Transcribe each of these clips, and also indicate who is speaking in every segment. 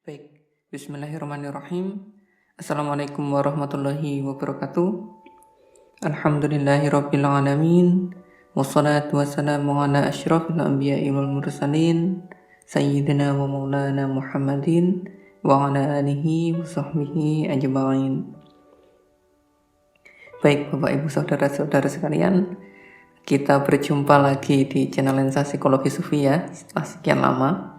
Speaker 1: Baik, bismillahirrahmanirrahim. Assalamualaikum warahmatullahi wabarakatuh. Alhamdulillahirabbil alamin. Wassalatu wassalamu ala asyrafil anbiya'i wal mursalin sayyidina wa maulana Muhammadin wa ala alihi wa sahbihi ajma'in. Baik Bapak Ibu saudara-saudara sekalian, kita berjumpa lagi di channel Lensa Psikologi Sufi ya, setelah sekian lama.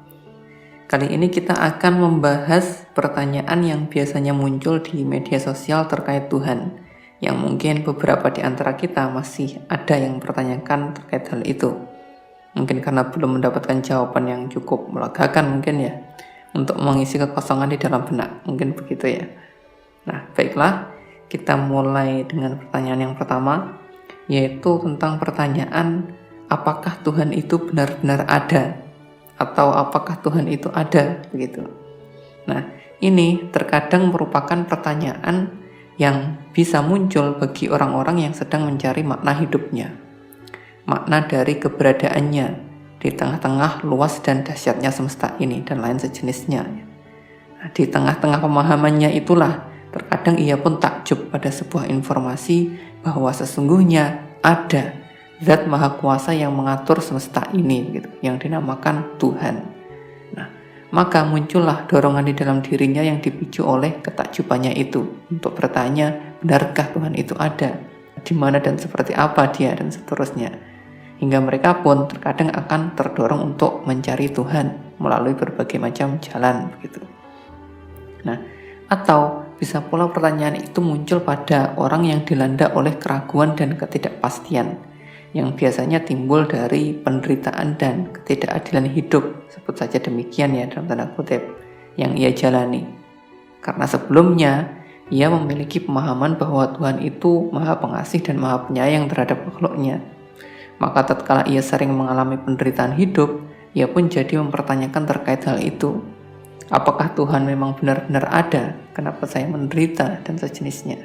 Speaker 1: Kali ini kita akan membahas pertanyaan yang biasanya muncul di media sosial terkait Tuhan, yang mungkin beberapa di antara kita masih ada yang mempertanyakan terkait hal itu. Mungkin karena belum mendapatkan jawaban yang cukup melegakan mungkin ya, untuk mengisi kekosongan di dalam benak, mungkin begitu ya. Nah, baiklah, kita mulai dengan pertanyaan yang pertama, yaitu tentang pertanyaan apakah Tuhan itu benar-benar ada? Atau apakah Tuhan itu ada, begitu. Nah, ini terkadang merupakan pertanyaan yang bisa muncul bagi orang-orang yang sedang mencari makna hidupnya, makna dari keberadaannya di tengah-tengah luas dan dahsyatnya semesta ini dan lain sejenisnya. Nah, di tengah-tengah pemahamannya itulah terkadang ia pun takjub pada sebuah informasi bahwa sesungguhnya ada Zat Maha Kuasa yang mengatur semesta ini, gitu, yang dinamakan Tuhan. Nah, maka muncullah dorongan di dalam dirinya yang dipicu oleh ketakjubannya itu untuk bertanya, benarkah Tuhan itu ada? Di mana dan seperti apa dia dan seterusnya. Hingga mereka pun terkadang akan terdorong untuk mencari Tuhan melalui berbagai macam jalan, begitu. Nah, atau bisa pula pertanyaan itu muncul pada orang yang dilanda oleh keraguan dan ketidakpastian, yang biasanya timbul dari penderitaan dan ketidakadilan hidup, sebut saja demikian ya dalam tanda kutip, yang ia jalani. Karena sebelumnya ia memiliki pemahaman bahwa Tuhan itu Maha Pengasih dan Maha Penyayang terhadap makhluknya. Maka tatkala ia sering mengalami penderitaan hidup, ia pun jadi mempertanyakan terkait hal itu. Apakah Tuhan memang benar-benar ada? Kenapa saya menderita? Dan sejenisnya.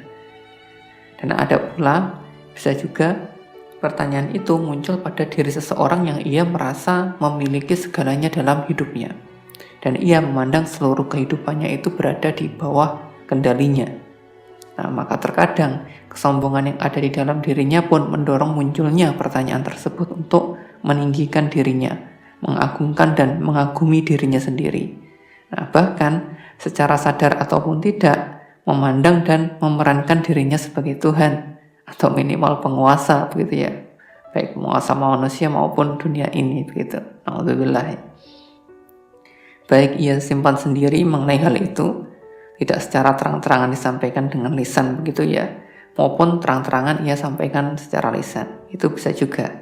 Speaker 1: Dan ada pula, bisa juga pertanyaan itu muncul pada diri seseorang yang ia merasa memiliki segalanya dalam hidupnya, dan ia memandang seluruh kehidupannya itu berada di bawah kendalinya. Nah, maka terkadang kesombongan yang ada di dalam dirinya pun mendorong munculnya pertanyaan tersebut untuk meninggikan dirinya, mengagungkan dan mengagumi dirinya sendiri. Nah, bahkan secara sadar ataupun tidak memandang dan memerankan dirinya sebagai Tuhan atau minimal penguasa, begitu ya, baik penguasa manusia maupun dunia ini, begitu. Alhamdulillah. Baik ia simpan sendiri mengenai hal itu, tidak secara terang-terangan disampaikan dengan lisan, begitu ya, maupun terang-terangan ia sampaikan secara lisan. Itu bisa juga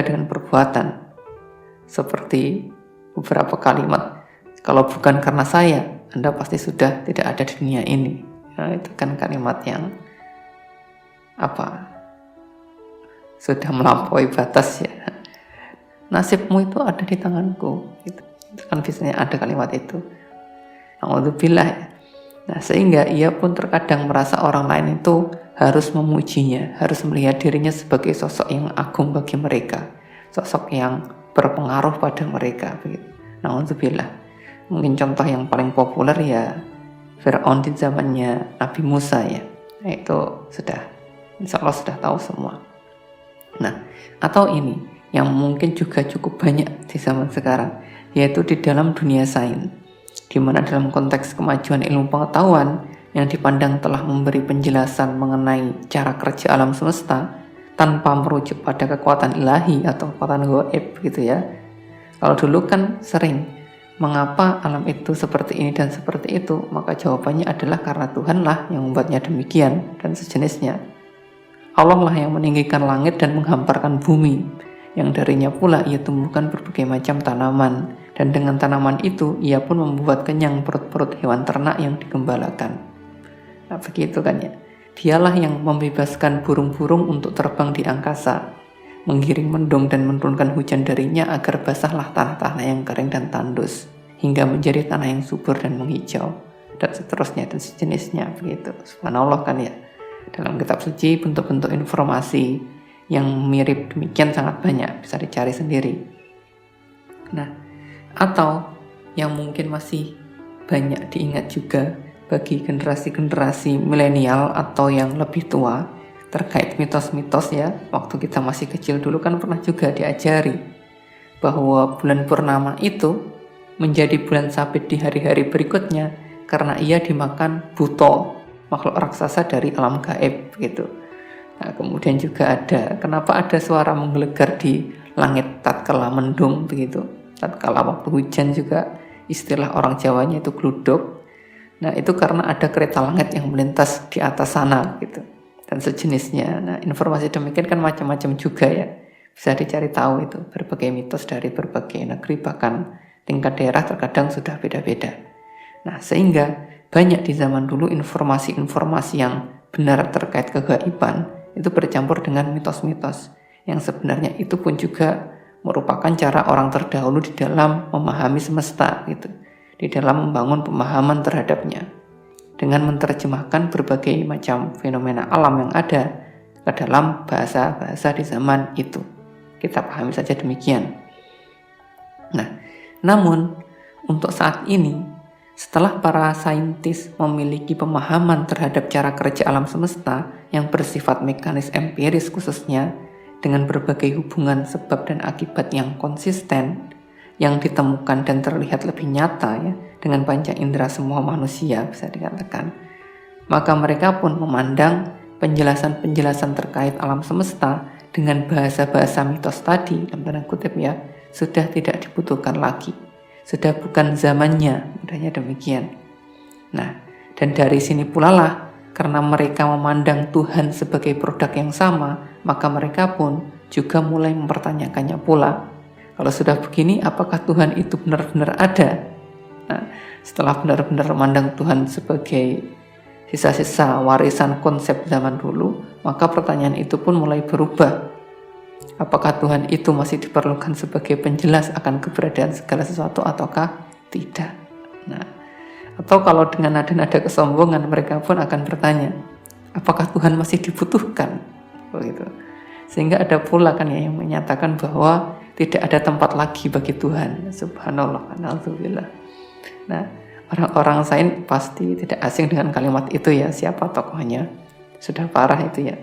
Speaker 1: dengan perbuatan, seperti beberapa kalimat, kalau bukan karena saya, Anda pasti sudah tidak ada di dunia ini. Nah, itu kan kalimat yang sudah melampaui batas ya. Nasibmu itu ada di tanganku, itu kan biasanya ada kalimat itu. Alhamdulillah ya. Nah, sehingga ia pun terkadang merasa orang lain itu harus memujinya, harus melihat dirinya sebagai sosok yang agung bagi mereka, sosok yang berpengaruh pada mereka, begitu. Alhamdulillah. Mungkin contoh yang paling populer ya Fir'aun di zamannya Nabi Musa ya. Nah, itu insya Allah sudah tahu semua. Nah, atau ini yang mungkin juga cukup banyak di zaman sekarang, yaitu di dalam dunia sains, di mana dalam konteks kemajuan ilmu pengetahuan yang dipandang telah memberi penjelasan mengenai cara kerja alam semesta tanpa merujuk pada kekuatan ilahi atau kekuatan gaib, gitu ya. Kalau dulu kan sering, mengapa alam itu seperti ini dan seperti itu, maka jawabannya adalah karena Tuhanlah yang membuatnya demikian dan sejenisnya. Allah lah yang meninggikan langit dan menghamparkan bumi, yang darinya pula ia tumbuhkan berbagai macam tanaman, dan dengan tanaman itu ia pun membuat kenyang perut-perut hewan ternak yang digembalakan. Nah, begitu kan ya. Dialah yang membebaskan burung-burung untuk terbang di angkasa, menggiring mendung dan menurunkan hujan darinya agar basahlah tanah-tanah yang kering dan tandus, hingga menjadi tanah yang subur dan menghijau, dan seterusnya dan sejenisnya, begitu. Subhanallah kan ya. Dalam kitab suci bentuk-bentuk informasi yang mirip demikian sangat banyak, bisa dicari sendiri. Nah, atau yang mungkin masih banyak diingat juga bagi generasi-generasi milenial atau yang lebih tua terkait mitos-mitos ya. Waktu kita masih kecil dulu kan pernah juga diajari bahwa bulan purnama itu menjadi bulan sabit di hari-hari berikutnya karena ia dimakan buto, makhluk raksasa dari alam gaib gitu. Nah, kemudian juga kenapa ada suara menggelegar di langit tatkala mendung begitu. Tatkala waktu hujan juga istilah orang Jawanya itu gludok. Nah, itu karena ada kereta langit yang melintas di atas sana gitu dan sejenisnya. Nah, informasi demikian kan macam-macam juga ya. Bisa dicari tahu itu berbagai mitos dari berbagai negeri, bahkan tingkat daerah terkadang sudah beda-beda. Nah, sehingga banyak di zaman dulu informasi-informasi yang benar terkait kegaiban itu bercampur dengan mitos-mitos yang sebenarnya itu pun juga merupakan cara orang terdahulu di dalam memahami semesta gitu, di dalam membangun pemahaman terhadapnya dengan menerjemahkan berbagai macam fenomena alam yang ada ke dalam bahasa-bahasa di zaman itu. Kita pahami saja demikian. Nah, namun untuk saat ini setelah para saintis memiliki pemahaman terhadap cara kerja alam semesta yang bersifat mekanis empiris khususnya dengan berbagai hubungan sebab dan akibat yang konsisten yang ditemukan dan terlihat lebih nyata ya dengan panca indera semua manusia bisa dikatakan, maka mereka pun memandang penjelasan-penjelasan terkait alam semesta dengan bahasa-bahasa mitos tadi dalam tanda kutip ya sudah tidak dibutuhkan lagi. Sudah bukan zamannya, mudahnya demikian. Nah, dan dari sini pula lah, karena mereka memandang Tuhan sebagai produk yang sama, maka mereka pun juga mulai mempertanyakannya pula. Kalau sudah begini, apakah Tuhan itu benar-benar ada? Nah, setelah benar-benar memandang Tuhan sebagai sisa-sisa warisan konsep zaman dulu, maka pertanyaan itu pun mulai berubah. Apakah Tuhan itu masih diperlukan sebagai penjelas akan keberadaan segala sesuatu ataukah tidak? Nah, atau kalau dengan nada-nada kesombongan mereka pun akan bertanya, apakah Tuhan masih dibutuhkan? Begitu. Sehingga ada pula kan ya yang menyatakan bahwa tidak ada tempat lagi bagi Tuhan. Subhanallah, na'udzubillah. Nah, orang-orang sains pasti tidak asing dengan kalimat itu ya, siapa tokohnya? Sudah parah itu ya.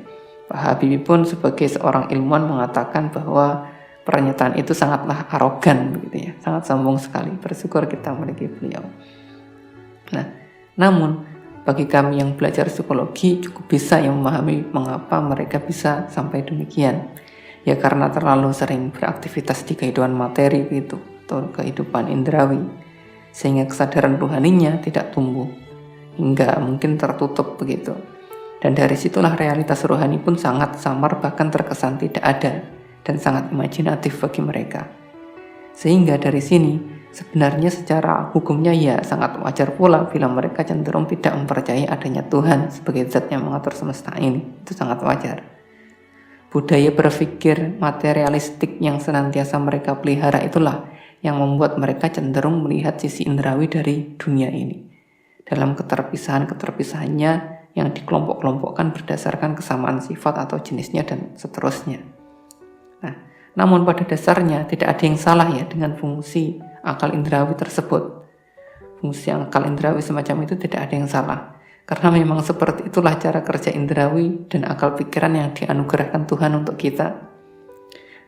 Speaker 1: Pak Habibie pun sebagai seorang ilmuwan mengatakan bahwa pernyataan itu sangatlah arogan begitu ya, sangat sombong sekali. Bersyukur kita memiliki beliau. Nah, namun bagi kami yang belajar psikologi cukup bisa yang memahami mengapa mereka bisa sampai demikian. Ya karena terlalu sering beraktivitas di kehidupan materi gitu, atau kehidupan indrawi, sehingga kesadaran rohaninya tidak tumbuh, hingga mungkin tertutup begitu. Dan dari situlah realitas rohani pun sangat samar bahkan terkesan tidak ada dan sangat imajinatif bagi mereka. Sehingga dari sini sebenarnya secara hukumnya ya sangat wajar pula bila mereka cenderung tidak mempercayai adanya Tuhan sebagai zat yang mengatur semesta ini. Itu sangat wajar. Budaya berpikir materialistik yang senantiasa mereka pelihara itulah yang membuat mereka cenderung melihat sisi indrawi dari dunia ini. Dalam keterpisahan-keterpisahannya yang dikelompok-kelompokkan berdasarkan kesamaan sifat atau jenisnya dan seterusnya. Nah, namun pada dasarnya tidak ada yang salah ya dengan fungsi akal indrawi tersebut. Fungsi akal indrawi semacam itu tidak ada yang salah. Karena memang seperti itulah cara kerja indrawi dan akal pikiran yang dianugerahkan Tuhan untuk kita.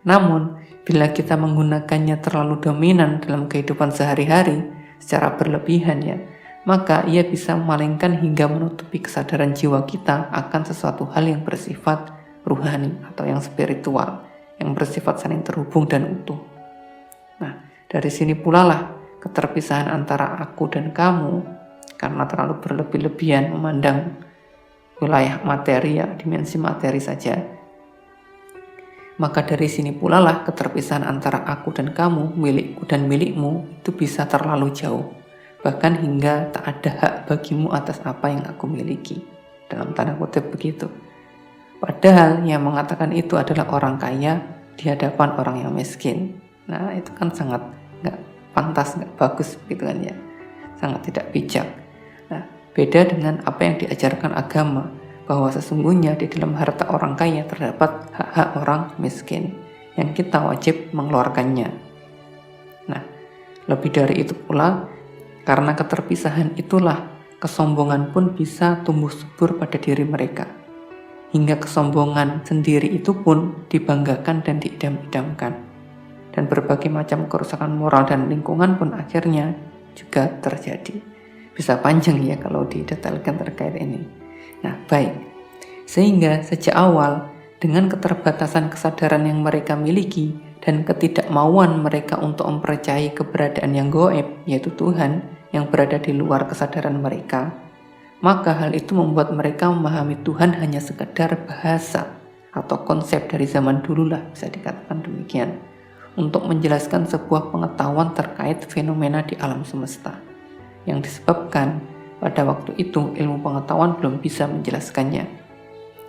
Speaker 1: Namun, bila kita menggunakannya terlalu dominan dalam kehidupan sehari-hari secara berlebihan ya, maka ia bisa memalingkan hingga menutupi kesadaran jiwa kita akan sesuatu hal yang bersifat ruhani atau yang spiritual, yang bersifat saling terhubung dan utuh. Nah, dari sini pula lah keterpisahan antara aku dan kamu karena terlalu berlebih-lebihan memandang wilayah materi ya, dimensi materi saja. Maka dari sini pula lah keterpisahan antara aku dan kamu, milikku dan milikmu itu bisa terlalu jauh. Bahkan hingga tak ada hak bagimu atas apa yang aku miliki. Dalam tanda kutip begitu. Padahal yang mengatakan itu adalah orang kaya di hadapan orang yang miskin. Nah itu kan sangat gak pantas, gak bagus gitu kan ya. Sangat tidak bijak. Nah beda dengan apa yang diajarkan agama, bahwa sesungguhnya di dalam harta orang kaya terdapat hak-hak orang miskin yang kita wajib mengeluarkannya. Nah lebih dari itu pula, Karena keterpisahan itulah kesombongan pun bisa tumbuh subur pada diri mereka. Hingga kesombongan sendiri itu pun dibanggakan dan diidam-idamkan. Dan berbagai macam kerusakan moral dan lingkungan pun akhirnya juga terjadi. Bisa panjang ya kalau didetailkan terkait ini. Nah, baik. Sehingga sejak awal, dengan keterbatasan kesadaran yang mereka miliki dan ketidakmauan mereka untuk mempercayai keberadaan yang gaib, yaitu Tuhan, yang berada di luar kesadaran mereka, maka hal itu membuat mereka memahami Tuhan hanya sekedar bahasa atau konsep dari zaman dulu lah, bisa dikatakan demikian, untuk menjelaskan sebuah pengetahuan terkait fenomena di alam semesta, yang disebabkan pada waktu itu ilmu pengetahuan belum bisa menjelaskannya.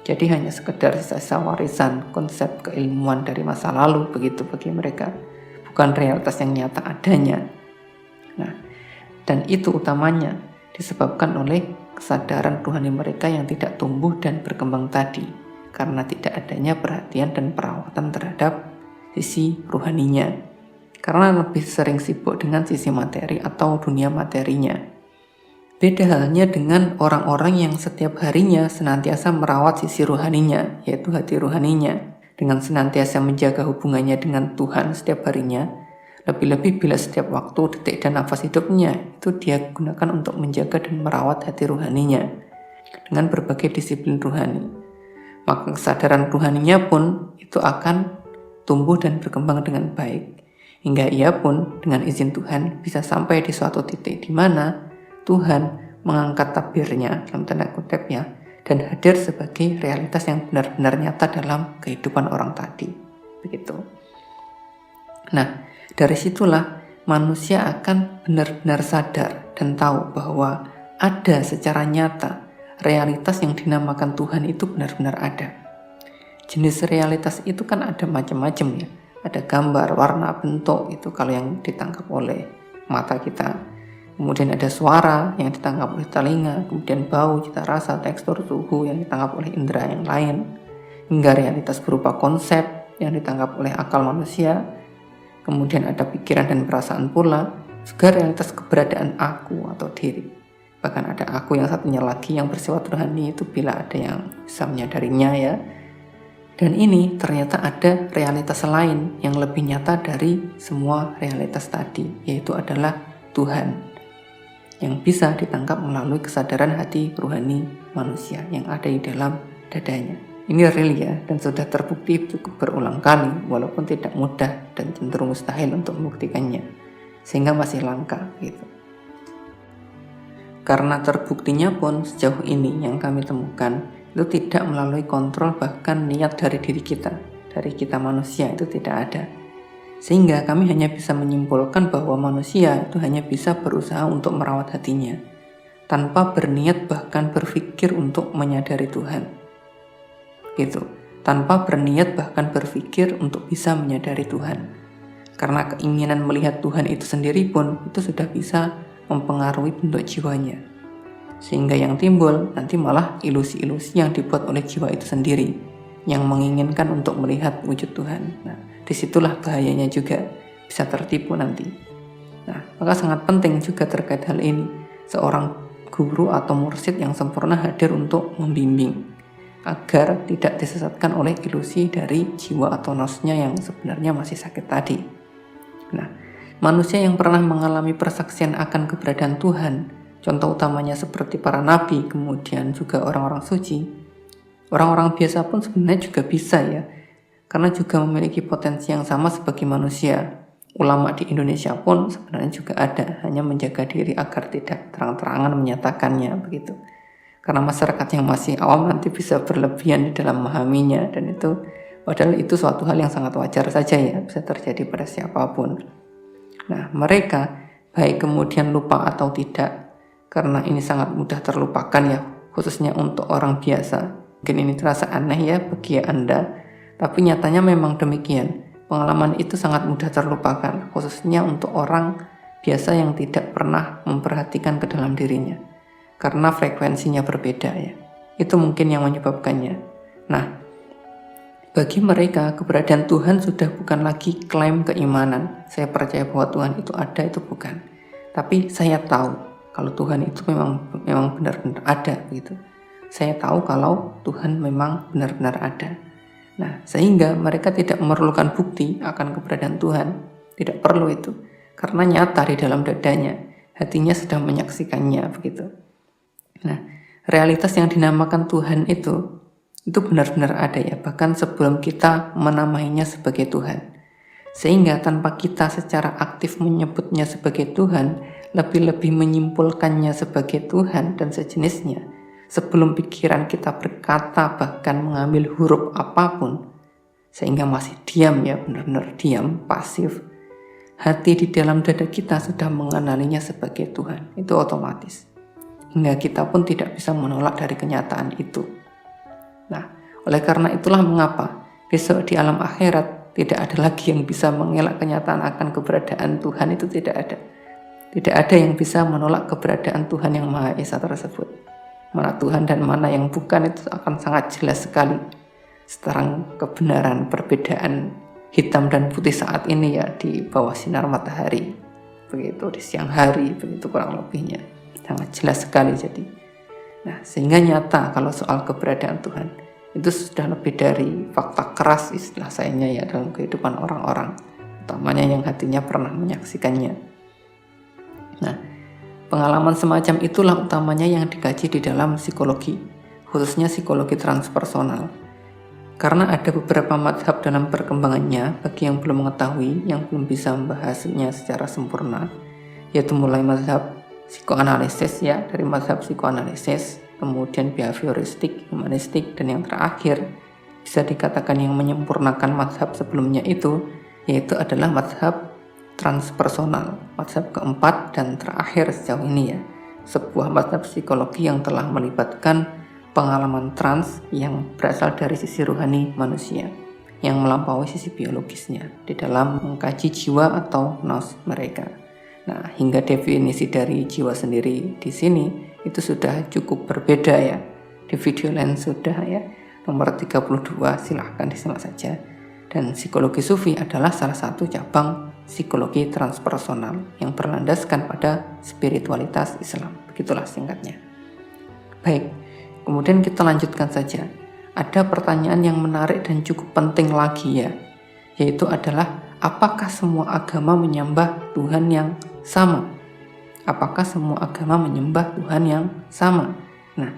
Speaker 1: Jadi hanya sekedar sisa warisan konsep keilmuan dari masa lalu begitu bagi mereka, bukan realitas yang nyata adanya. Nah, dan itu utamanya disebabkan oleh kesadaran Tuhan mereka yang tidak tumbuh dan berkembang tadi, karena tidak adanya perhatian dan perawatan terhadap sisi rohaninya, karena lebih sering sibuk dengan sisi materi atau dunia materinya. Beda halnya dengan orang-orang yang setiap harinya senantiasa merawat sisi rohaninya, yaitu hati rohaninya, dengan senantiasa menjaga hubungannya dengan Tuhan setiap harinya. Lebih-lebih bila setiap waktu, detik, dan nafas hidupnya itu dia gunakan untuk menjaga dan merawat hati rohaninya dengan berbagai disiplin rohani. Maka kesadaran rohaninya pun itu akan tumbuh dan berkembang dengan baik, hingga ia pun dengan izin Tuhan bisa sampai di suatu titik di mana Tuhan mengangkat tabirnya dalam tanda kutip ya, dan hadir sebagai realitas yang benar-benar nyata dalam kehidupan orang tadi. Begitu. Nah, dari situlah manusia akan benar-benar sadar dan tahu bahwa ada secara nyata realitas yang dinamakan Tuhan itu benar-benar ada. Jenis realitas itu kan ada macam-macam ya. Ada gambar, warna, bentuk, itu kalau yang ditangkap oleh mata kita. Kemudian ada suara yang ditangkap oleh telinga, kemudian bau, cita rasa, tekstur, suhu yang ditangkap oleh indera yang lain, hingga realitas berupa konsep yang ditangkap oleh akal manusia. Kemudian ada pikiran dan perasaan pula, juga realitas keberadaan aku atau diri. Bahkan ada aku yang satunya lagi yang bersifat rohani, itu bila ada yang bisa menyadarinya ya. Dan ini ternyata ada realitas lain yang lebih nyata dari semua realitas tadi, yaitu adalah Tuhan, yang bisa ditangkap melalui kesadaran hati rohani manusia yang ada di dalam dadanya. Ini real ya, dan sudah terbukti cukup berulang kali, walaupun tidak mudah dan cenderung mustahil untuk membuktikannya, sehingga masih langka gitu. Karena terbuktinya pun sejauh ini yang kami temukan itu tidak melalui kontrol bahkan niat dari diri kita, dari kita manusia itu tidak ada. Sehingga kami hanya bisa menyimpulkan bahwa manusia itu hanya bisa berusaha untuk merawat hatinya, tanpa berniat bahkan berpikir untuk menyadari Tuhan. Gitu, tanpa berniat bahkan berpikir untuk bisa menyadari Tuhan. Karena keinginan melihat Tuhan itu sendiri pun itu sudah bisa mempengaruhi bentuk jiwanya. Sehingga yang timbul nanti malah ilusi-ilusi yang dibuat oleh jiwa itu sendiri, yang menginginkan untuk melihat wujud Tuhan. Nah, disitulah bahayanya juga, bisa tertipu nanti. Nah, maka sangat penting juga terkait hal ini, seorang guru atau mursyid yang sempurna hadir untuk membimbing, agar tidak disesatkan oleh ilusi dari jiwa atau nafsunya yang sebenarnya masih sakit tadi. Nah, manusia yang pernah mengalami persaksian akan keberadaan Tuhan, contoh utamanya seperti para nabi, kemudian juga orang-orang suci, orang-orang biasa pun sebenarnya juga bisa ya, karena juga memiliki potensi yang sama sebagai manusia. Ulama di Indonesia pun sebenarnya juga ada, hanya menjaga diri agar tidak terang-terangan menyatakannya begitu. Karena masyarakat yang masih awam nanti bisa berlebihan di dalam memahaminya, dan itu padahal itu suatu hal yang sangat wajar saja ya, bisa terjadi pada siapapun. Nah, mereka baik kemudian lupa atau tidak, karena ini sangat mudah terlupakan ya, khususnya untuk orang biasa. Mungkin ini terasa aneh ya bagi Anda, tapi nyatanya memang demikian. Pengalaman itu sangat mudah terlupakan, khususnya untuk orang biasa yang tidak pernah memperhatikan ke dalam dirinya, karena frekuensinya berbeda ya. Itu mungkin yang menyebabkannya. Nah, bagi mereka keberadaan Tuhan sudah bukan lagi klaim keimanan. Saya percaya bahwa Tuhan itu ada, itu bukan. tapi saya tahu kalau Tuhan itu memang benar-benar ada begitu. Saya tahu kalau Tuhan memang benar-benar ada. Nah, sehingga mereka tidak memerlukan bukti akan keberadaan Tuhan. Tidak perlu itu. Karena nyata di dalam dadanya. Hatinya sudah menyaksikannya begitu. Nah, realitas yang dinamakan Tuhan itu benar-benar ada ya. Bahkan sebelum kita menamainya sebagai Tuhan. Sehingga tanpa kita secara aktif menyebutnya sebagai Tuhan, lebih-lebih menyimpulkannya sebagai Tuhan dan sejenisnya, sebelum pikiran kita berkata bahkan mengambil huruf apapun, sehingga masih diam ya, benar-benar diam, pasif, hati di dalam dada kita sudah mengenalinya sebagai Tuhan. Itu otomatis. Hingga kita pun tidak bisa menolak dari kenyataan itu. Nah, oleh karena itulah mengapa besok di alam akhirat tidak ada lagi yang bisa mengelak kenyataan akan keberadaan Tuhan. Itu tidak ada. Tidak ada yang bisa menolak keberadaan Tuhan yang Maha Esa tersebut. Mana Tuhan dan mana yang bukan itu akan sangat jelas sekali. Sekarang kebenaran perbedaan hitam dan putih saat ini ya di bawah sinar matahari. Begitu di siang hari, begitu kurang lebihnya. Sangat jelas sekali jadi. Nah, sehingga nyata kalau soal keberadaan Tuhan itu sudah lebih dari fakta keras istilah sayanya ya dalam kehidupan orang-orang, utamanya yang hatinya pernah menyaksikannya. Nah, pengalaman semacam itulah utamanya yang dikaji di dalam psikologi, khususnya psikologi transpersonal. Karena ada beberapa mazhab dalam perkembangannya, bagi yang belum mengetahui, yang belum bisa membahasnya secara sempurna, yaitu mulai mazhab psikoanalisis ya, dari mazhab psikoanalisis, kemudian behavioristik, humanistik, dan yang terakhir bisa dikatakan yang menyempurnakan mazhab sebelumnya itu, yaitu adalah mazhab transpersonal, mazhab keempat dan terakhir sejauh ini ya, sebuah mazhab psikologi yang telah melibatkan pengalaman trans yang berasal dari sisi rohani manusia yang melampaui sisi biologisnya di dalam mengkaji jiwa atau nous mereka. Nah, hingga definisi dari jiwa sendiri di sini itu sudah cukup berbeda ya. Di video lain sudah ya, nomor 32, silahkan disimak saja. Dan psikologi sufi adalah salah satu cabang psikologi transpersonal yang berlandaskan pada spiritualitas Islam. Begitulah singkatnya. Baik, kemudian kita lanjutkan saja. Ada pertanyaan yang menarik dan cukup penting lagi ya, yaitu adalah apakah semua agama menyembah Tuhan yang sama? Apakah semua agama menyembah Tuhan yang sama? Nah,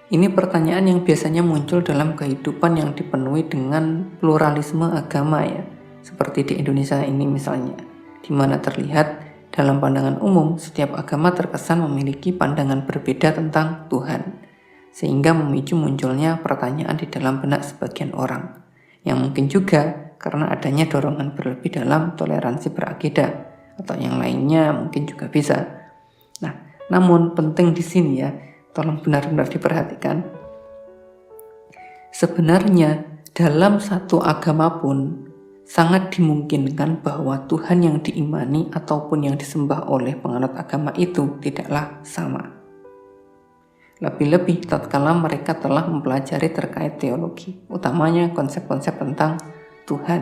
Speaker 1: ini pertanyaan yang biasanya muncul dalam kehidupan yang dipenuhi dengan pluralisme agama ya, seperti di Indonesia ini misalnya, di mana terlihat dalam pandangan umum setiap agama terkesan memiliki pandangan berbeda tentang Tuhan, sehingga memicu munculnya pertanyaan di dalam benak sebagian orang, yang mungkin juga karena adanya dorongan berlebih dalam toleransi berakidah, atau yang lainnya mungkin juga bisa. Nah, namun penting di sini ya, tolong benar-benar diperhatikan. Sebenarnya dalam satu agama pun sangat dimungkinkan bahwa Tuhan yang diimani ataupun yang disembah oleh penganut agama itu tidaklah sama. Lebih-lebih tatkala mereka telah mempelajari terkait teologi, utamanya konsep-konsep tentang Tuhan.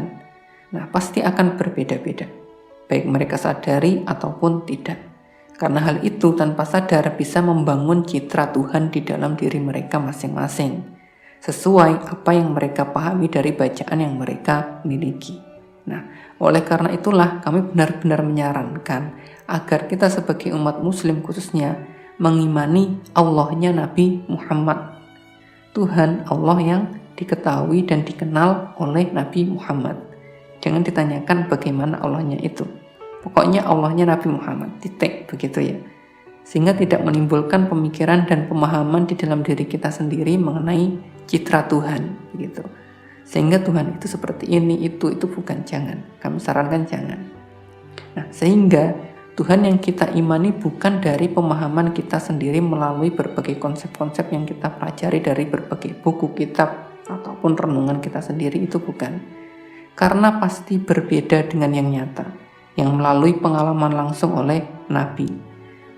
Speaker 1: Nah, pasti akan berbeda-beda, baik mereka sadari ataupun tidak. Karena hal itu tanpa sadar bisa membangun citra Tuhan di dalam diri mereka masing-masing, sesuai apa yang mereka pahami dari bacaan yang mereka miliki. Nah, oleh karena itulah kami benar-benar menyarankan agar kita sebagai umat muslim khususnya mengimani Allahnya Nabi Muhammad. Tuhan Allah yang diketahui dan dikenal oleh Nabi Muhammad. Jangan ditanyakan bagaimana Allahnya itu. Pokoknya Allahnya Nabi Muhammad, titik, begitu ya. Sehingga tidak menimbulkan pemikiran dan pemahaman di dalam diri kita sendiri mengenai citra Tuhan, begitu. Sehingga Tuhan itu seperti ini, itu bukan, jangan. Kami sarankan jangan. Nah, sehingga Tuhan yang kita imani bukan dari pemahaman kita sendiri melalui berbagai konsep-konsep yang kita pelajari dari berbagai buku, kitab, ataupun renungan kita sendiri, itu bukan. Karena pasti berbeda dengan yang nyata, yang melalui pengalaman langsung oleh Nabi.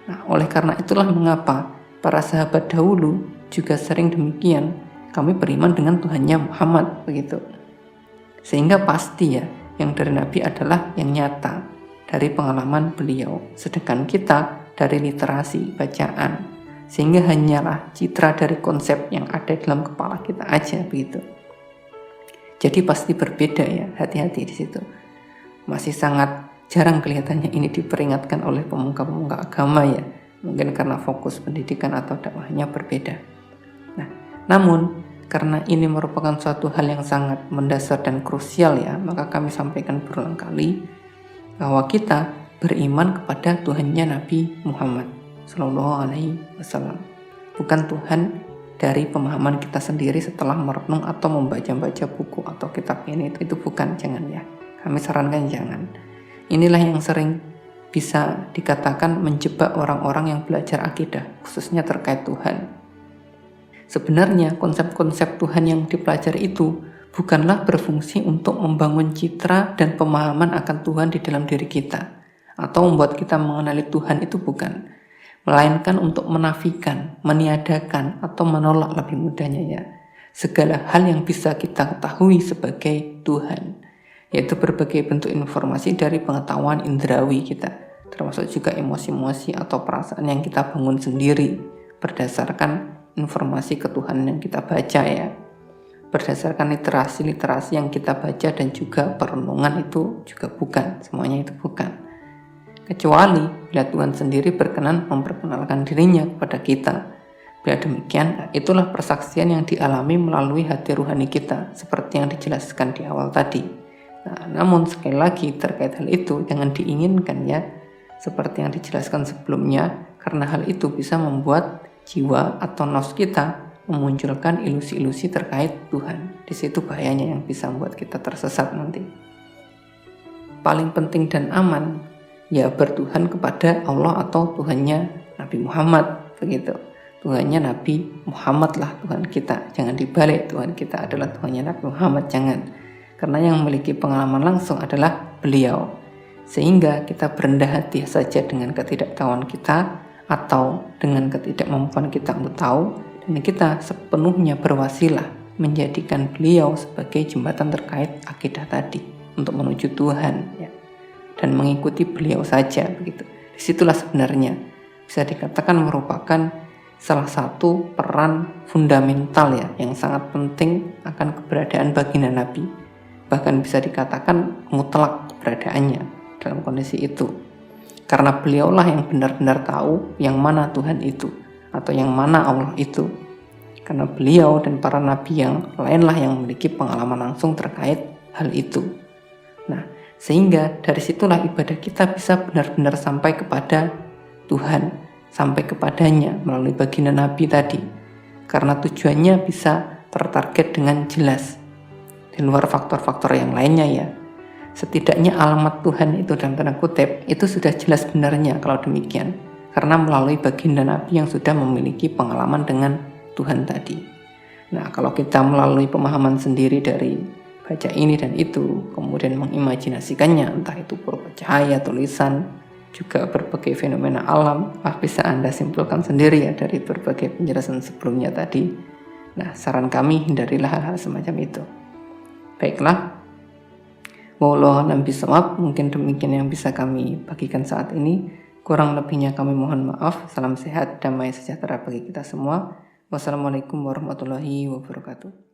Speaker 1: Nah, oleh karena itulah mengapa para sahabat dahulu juga sering demikian, kami beriman dengan Tuhannya Muhammad, begitu. Sehingga pasti ya, yang dari Nabi adalah yang nyata, dari pengalaman beliau, sedangkan kita dari literasi, bacaan, sehingga hanyalah citra dari konsep yang ada dalam kepala kita aja begitu. Jadi pasti berbeda ya, hati-hati di situ. Masih sangat jarang kelihatannya ini diperingatkan oleh pemuka-pemuka agama ya, mungkin karena fokus pendidikan atau dakwahnya berbeda. Nah, namun karena ini merupakan suatu hal yang sangat mendasar dan krusial ya, maka kami sampaikan berulang kali bahwa kita beriman kepada Tuhannya Nabi Muhammad Sallallahu Alaihi Wasallam, bukan Tuhan dari pemahaman kita sendiri setelah merenung atau membaca-baca buku atau kitab ini. Itu bukan, jangan ya. Kami sarankan jangan. Inilah yang sering bisa dikatakan menjebak orang-orang yang belajar akidah, khususnya terkait Tuhan. Sebenarnya konsep-konsep Tuhan yang dipelajari itu bukanlah berfungsi untuk membangun citra dan pemahaman akan Tuhan di dalam diri kita, atau membuat kita mengenali Tuhan, itu bukan. Melainkan untuk menafikan, meniadakan, atau menolak lebih mudahnya ya, segala hal yang bisa kita ketahui sebagai Tuhan, yaitu berbagai bentuk informasi dari pengetahuan indrawi kita, termasuk juga emosi-emosi atau perasaan yang kita bangun sendiri berdasarkan informasi ketuhanan yang kita baca ya, berdasarkan literasi-literasi yang kita baca dan juga perenungan, itu juga bukan, semuanya itu bukan. Kecuali bila Tuhan sendiri berkenan memperkenalkan dirinya kepada kita. Bila demikian, itulah persaksian yang dialami melalui hati ruhani kita, seperti yang dijelaskan di awal tadi. Nah, namun sekali lagi terkait hal itu jangan diinginkan ya, seperti yang dijelaskan sebelumnya, karena hal itu bisa membuat jiwa atau nafsu kita memunculkan ilusi-ilusi terkait Tuhan. Di situ bahayanya yang bisa membuat kita tersesat nanti. Paling penting dan aman ya bertuhan kepada Allah atau Tuhannya Nabi Muhammad begitu. Tuhannya Nabi Muhammad lah Tuhan kita, jangan dibalik Tuhan kita adalah Tuhannya Nabi Muhammad, jangan. Karena yang memiliki pengalaman langsung adalah beliau, sehingga kita berendah hati saja dengan ketidaktahuan kita atau dengan ketidakmampuan kita untuk tahu, dan kita sepenuhnya berwasilah menjadikan beliau sebagai jembatan terkait akidah tadi untuk menuju Tuhan ya, dan mengikuti beliau saja begitu. Disitulah sebenarnya bisa dikatakan merupakan salah satu peran fundamental ya, yang sangat penting akan keberadaan baginda Nabi, bahkan bisa dikatakan mutlak keberadaannya dalam kondisi itu, karena beliaulah yang benar-benar tahu yang mana Tuhan itu atau yang mana Allah itu, karena beliau dan para nabi yang lainlah yang memiliki pengalaman langsung terkait hal itu. Nah, sehingga dari situlah ibadah kita bisa benar-benar sampai kepada Tuhan, sampai kepadanya melalui baginda Nabi tadi, karena tujuannya bisa tertarget dengan jelas di luar faktor-faktor yang lainnya ya. Setidaknya alamat Tuhan itu dalam tanda kutip itu sudah jelas benarnya kalau demikian, karena melalui baginda Nabi yang sudah memiliki pengalaman dengan Tuhan tadi. Nah, kalau kita melalui pemahaman sendiri dari baca ini dan itu, kemudian mengimajinasikannya, entah itu berupa cahaya, tulisan, juga berbagai fenomena alam, bisa Anda simpulkan sendiri ya dari berbagai penjelasan sebelumnya tadi. Nah, saran kami hindarilah hal-hal semacam itu. Baiklah, wallahu a'lam bishawab, mungkin demikian yang bisa kami bagikan saat ini. Kurang lebihnya kami mohon maaf. Salam sehat, damai sejahtera bagi kita semua. Wassalamualaikum warahmatullahi wabarakatuh.